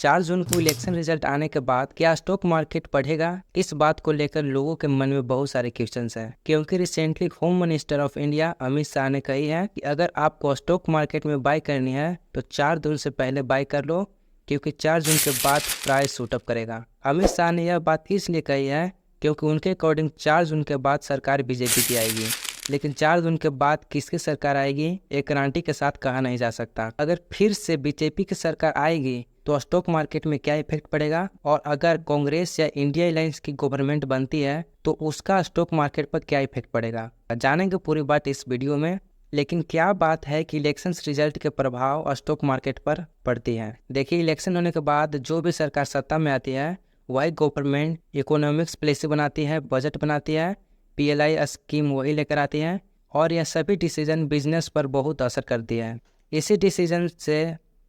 4 जून को election result आने के बाद क्या स्टॉक मार्केट बढ़ेगा? इस बात को लेकर लोगों के मन में बहुत सारे क्वेश्चंस हैं, क्योंकि recently home minister of India Amit Shah ने कही है कि अगर आपको स्टॉक मार्केट में बाय करनी है तो 4 जून से पहले बाय कर लो, क्योंकि 4 जून के बाद प्राइस शूटअप करेगा। अमित शाह ने यह बात इसलिए कही है क्योंकि उनके अकॉर्डिंग 4 जून के बाद सरकार बीजेपी की आएगी, लेकिन 4 जून के बाद किसकी सरकार आएगी एक गारंटी के साथ कहा नहीं जा सकता। अगर फिर से बीजेपी की सरकार आएगी तो स्टॉक मार्केट में क्या इफेक्ट पड़ेगा, और अगर कांग्रेस या इंडिया अलायंस की गवर्नमेंट बनती है तो उसका स्टॉक मार्केट पर क्या इफेक्ट पड़ेगा, जानेंगे पूरी बात इस वीडियो में। लेकिन क्या बात है कि इलेक्शन रिजल्ट के प्रभाव स्टॉक मार्केट पर पड़ती है। देखिए, इलेक्शन होने के बाद जो भी सरकार सत्ता में आती है वही गवर्नमेंट इकोनॉमिक्स पॉलिसी बनाती है, बजट बनाती है, PLI स्कीम वही लेकर आती है, और यह सभी डिसीजन बिजनेस पर बहुत असर करती है। इसी डिसीजन से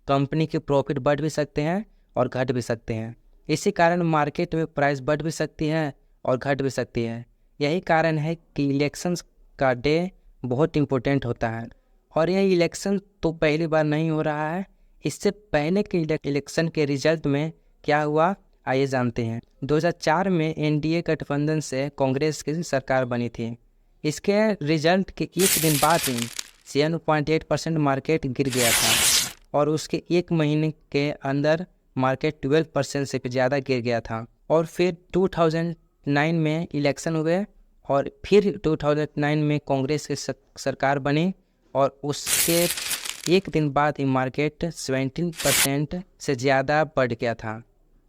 कंपनी के प्रॉफिट बढ़ भी सकते हैं और घट भी सकते हैं। इसी कारण मार्केट में प्राइस बढ़ भी सकती है और घट भी सकती है। यही कारण है कि इलेक्शंस का डे बहुत इम्पोर्टेंट होता है, और यह इलेक्शन तो पहली बार नहीं हो रहा है। इससे पहले के इलेक्शन के रिजल्ट में क्या हुआ, आइए जानते हैं। 2004 में NDA गठबंधन से कांग्रेस की सरकार बनी थी। इसके रिजल्ट के एक दिन बाद ही 7.8% मार्केट गिर गया था, और उसके एक महीने के अंदर मार्केट 12% से ज़्यादा गिर गया था। और फिर 2009 में इलेक्शन हुए, और फिर 2009 में कांग्रेस की सरकार बनी, और उसके एक दिन बाद ही मार्केट 17% से ज़्यादा बढ़ गया था,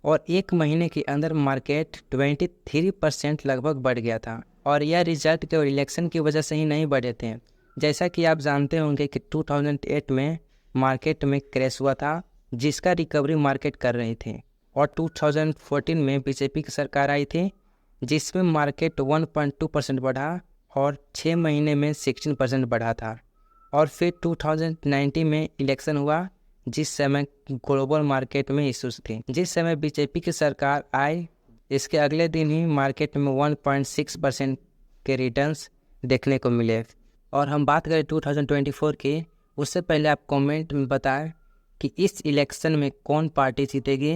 और एक महीने के अंदर मार्केट 23% लगभग बढ़ गया था। और यह रिजल्ट केवल इलेक्शन की वजह से ही नहीं बढ़े थे। जैसा कि आप जानते होंगे कि 2008 में मार्केट में क्रैश हुआ था, जिसका रिकवरी मार्केट कर रही थी, और 2014 में बीजेपी की सरकार आई थी, जिसमें मार्केट 1.2% बढ़ा और 6 महीने में 16% बढ़ा था। और फिर 2019 में इलेक्शन हुआ, जिस समय ग्लोबल मार्केट में इश्यूज थी। जिस समय बीजेपी की सरकार आई, इसके अगले दिन ही मार्केट में 1.6% के रिटर्न्स देखने को मिले। और हम बात करें 2024 की, उससे पहले आप कमेंट में बताएं कि इस इलेक्शन में कौन पार्टी जीतेगी,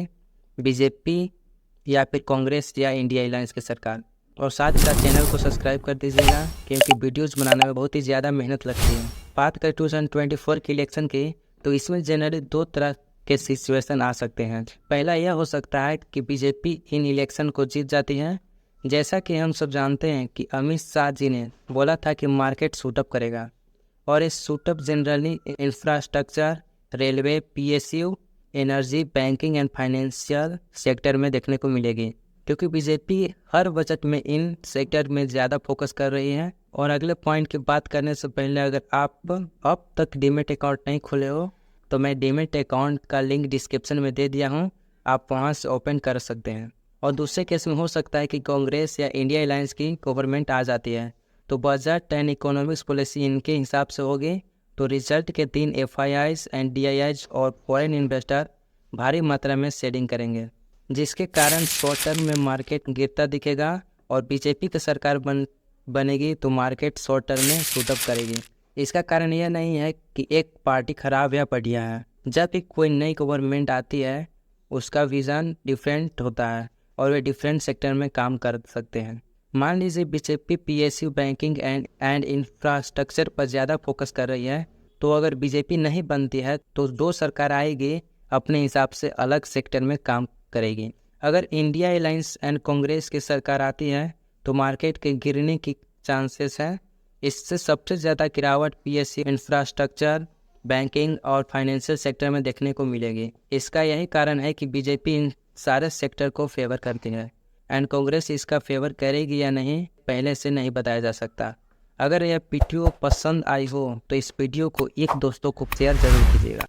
बीजेपी या फिर कांग्रेस या इंडिया अलायंस की सरकार। और साथ ही साथ चैनल को सब्सक्राइब कर दीजिएगा, क्योंकि वीडियोज़ बनाने में बहुत ही ज़्यादा मेहनत लगती है। बात करें 2024 के इलेक्शन की, तो इसमें जनरली 2 तरह के सिचुएशन आ सकते हैं। पहला यह हो सकता है कि बीजेपी इन इलेक्शन को जीत जाती है। जैसा कि हम सब जानते हैं कि अमित शाह जी ने बोला था कि मार्केट शूटअप करेगा, और इस shoot up generally infrastructure, railway, PSU, energy, banking and financial sector में देखने को मिलेगी, क्योंकि बीजेपी हर बजट में इन सेक्टर में ज़्यादा फोकस कर रही है। और अगले पॉइंट की बात करने से पहले, अगर आप अब तक डीमेट अकाउंट नहीं खोले हो तो मैं डीमेट अकाउंट का लिंक डिस्क्रिप्शन में दे दिया हूं, आप वहां से ओपन कर सकते हैं। और दूसरे केस में हो सकता है कि कांग्रेस या इंडिया अलायंस की गवर्नमेंट आ जाती है, तो बजट एंड इकोनॉमिक्स पॉलिसी इनके हिसाब से होगी, तो रिजल्ट के दिन FIIs एंड DIIs और फॉरेन इन्वेस्टर भारी मात्रा में सेलिंग करेंगे, जिसके कारण शॉर्ट टर्म में मार्केट गिरता दिखेगा। और बीजेपी की सरकार बनेगी तो मार्केट शॉर्ट टर्म में शूटअप करेगी। इसका कारण यह नहीं है कि एक पार्टी खराब या बढ़िया है। जब भी कोई नई गवर्नमेंट आती है, उसका विज़न डिफरेंट होता है, और वे डिफरेंट सेक्टर में काम कर सकते हैं। मान लीजिए BJP PSU, banking and infrastructure पर ज़्यादा फोकस कर रही है, तो अगर बीजेपी नहीं बनती है तो 2 सरकार आएगी, अपने हिसाब से अलग सेक्टर में काम करेगी। अगर इंडिया अलायंस एंड कांग्रेस की सरकार आती है तो मार्केट के गिरने की चांसेस है। इससे सबसे ज़्यादा गिरावट PSU, इंफ्रास्ट्रक्चर, बैंकिंग और फाइनेंशियल सेक्टर में देखने को मिलेगी। इसका यही कारण है कि बीजेपी इन सारे सेक्टर को फेवर करती है, एंड कांग्रेस इसका फेवर करेगी या नहीं पहले से नहीं बताया जा सकता। अगर यह वीडियो पसंद आई हो तो इस वीडियो को एक दोस्तों को शेयर जरूर कीजिएगा।